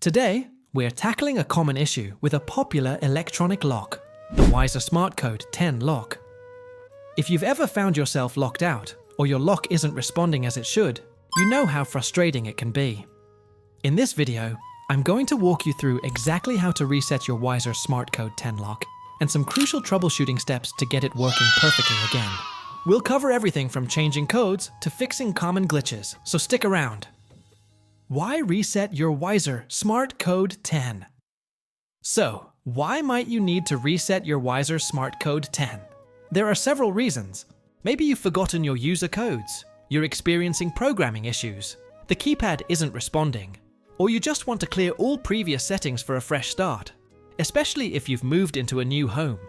Today, we're tackling a common issue with a popular electronic lock, the Weiser SmartCode 10 lock. If you've ever found yourself locked out, or your lock isn't responding as it should, you know how frustrating it can be. In this video, I'm going to walk you through exactly how to reset your Weiser SmartCode 10 lock and some crucial troubleshooting steps to get it working perfectly again. We'll cover everything from changing codes to fixing common glitches, so stick around. Why reset your Weiser SmartCode 10? So, why might you need to reset your Weiser SmartCode 10? There are several reasons. Maybe you've forgotten your user codes, you're experiencing programming issues, the keypad isn't responding, or you just want to clear all previous settings for a fresh start, especially if you've moved into a new home.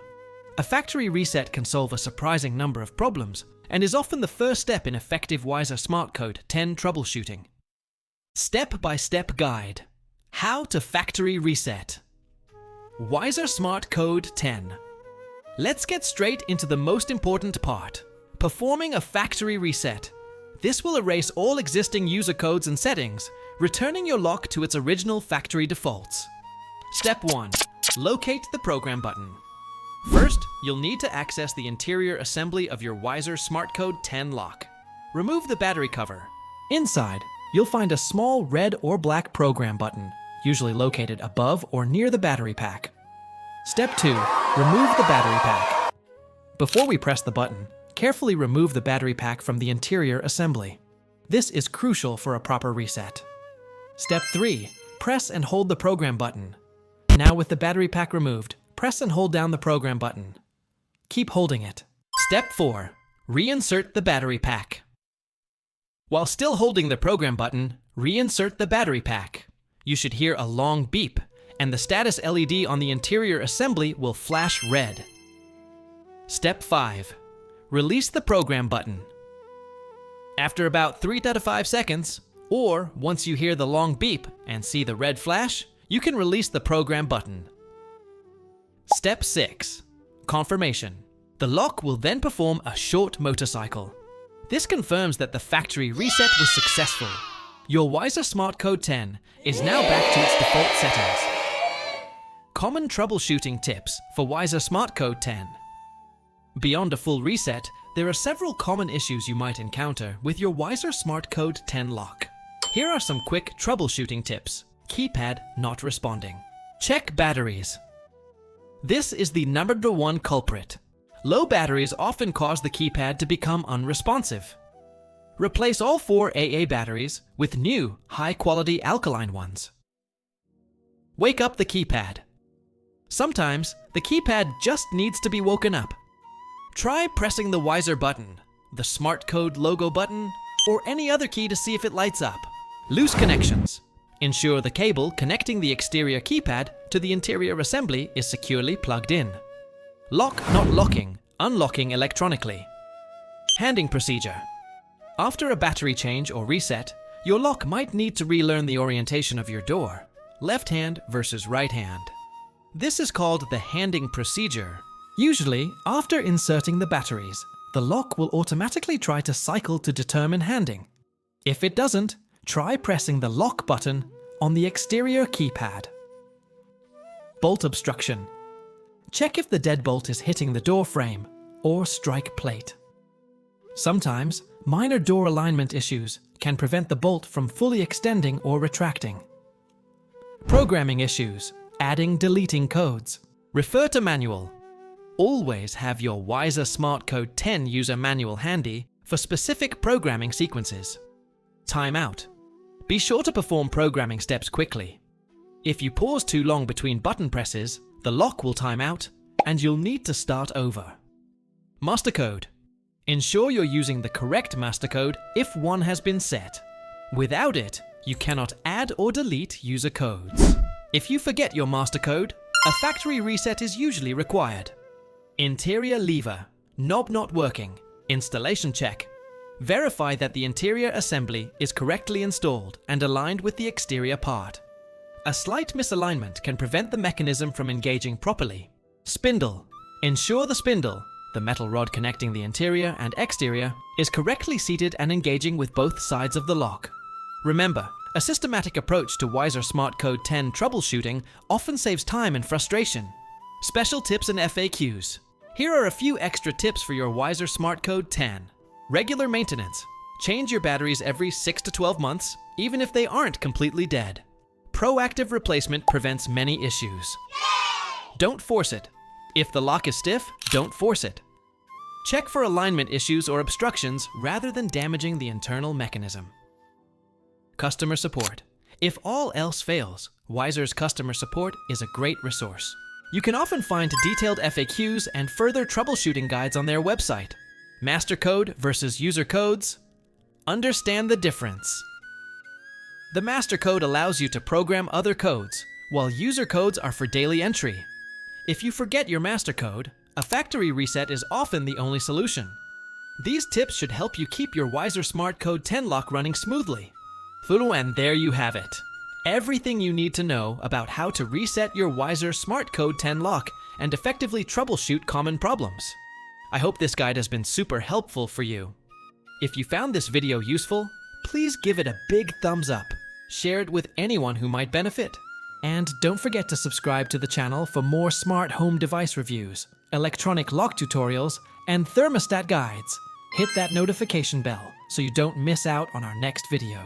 A factory reset can solve a surprising number of problems and is often the first step in effective Weiser SmartCode 10 troubleshooting. Step-by-step guide. How to factory reset. Weiser SmartCode 10. Let's get straight into the most important part, performing a factory reset. This will erase all existing user codes and settings, returning your lock to its original factory defaults. Step 1. Locate the program button. First, you'll need to access the interior assembly of your Weiser SmartCode 10 lock. Remove the battery cover. Inside, you'll find a small red or black program button, usually located above or near the battery pack. Step 2. Remove the battery pack. Before we press the button, carefully remove the battery pack from the interior assembly. This is crucial for a proper reset. Step 3. Press and hold the program button. Now with the battery pack removed, press and hold down the program button. Keep holding it. Step 4. Reinsert the battery pack. While still holding the program button, reinsert the battery pack. You should hear a long beep, and the status LED on the interior assembly will flash red. Step 5. Release the program button. After about 3 to 5 seconds, or once you hear the long beep and see the red flash, you can release the program button. Step 6. Confirmation. The lock will then perform a short motorcycle. This confirms that the factory reset was successful. Your Weiser SmartCode 10 is now back to its default settings. Common troubleshooting tips for Weiser SmartCode 10. Beyond a full reset, there are several common issues you might encounter with your Weiser SmartCode 10 lock. Here are some quick troubleshooting tips. Keypad not responding. Check batteries. This is the number one culprit. Low batteries often cause the keypad to become unresponsive. Replace all 4 AA batteries with new, high-quality alkaline ones. Wake up the keypad. Sometimes, the keypad just needs to be woken up. Try pressing the Weiser button, the SmartCode logo button, or any other key to see if it lights up. Loose connections. Ensure the cable connecting the exterior keypad to the interior assembly is securely plugged in. Lock not locking, unlocking electronically. Handing procedure. After a battery change or reset, your lock might need to relearn the orientation of your door, left hand versus right hand. This is called the handing procedure. Usually, after inserting the batteries, the lock will automatically try to cycle to determine handing. If it doesn't, try pressing the lock button on the exterior keypad. Bolt obstruction. Check if the deadbolt is hitting the door frame or strike plate. Sometimes, minor door alignment issues can prevent the bolt from fully extending or retracting. Programming issues. Adding, deleting codes. Refer to manual. Always have your Weiser SmartCode 10 user manual handy for specific programming sequences. Timeout. Be sure to perform programming steps quickly. If you pause too long between button presses, the lock will time out and you'll need to start over. Master code. Ensure you're using the correct master code if one has been set. Without it, you cannot add or delete user codes. If you forget your master code, a factory reset is usually required. Interior lever. Knob not working. Installation check. Verify that the interior assembly is correctly installed and aligned with the exterior part. A slight misalignment can prevent the mechanism from engaging properly. Spindle. Ensure the spindle, the metal rod connecting the interior and exterior, is correctly seated and engaging with both sides of the lock. Remember, A systematic approach to Weiser SmartCode 10 troubleshooting often saves time and frustration. Special tips and FAQs. Here are a few extra tips for your Weiser SmartCode 10. Regular maintenance. Change your batteries every 6 to 12 months, even if they aren't completely dead. Proactive replacement prevents many issues. Don't force it. If the lock is stiff, don't force it. Check for alignment issues or obstructions rather than damaging the internal mechanism. Customer support. If all else fails, Weiser's customer support is a great resource. You can often find detailed FAQs and further troubleshooting guides on their website. Master code versus user codes. Understand the difference. The master code allows you to program other codes, while user codes are for daily entry. If you forget your master code, a factory reset is often the only solution. These tips should help you keep your Weiser SmartCode 10 lock running smoothly. And there you have it. Everything you need to know about how to reset your Weiser SmartCode 10 lock and effectively troubleshoot common problems. I hope this guide has been super helpful for you. If you found this video useful, please give it a big thumbs up. Share it with anyone who might benefit. And don't forget to subscribe to the channel for more smart home device reviews, electronic lock tutorials, and thermostat guides. Hit that notification bell so you don't miss out on our next video.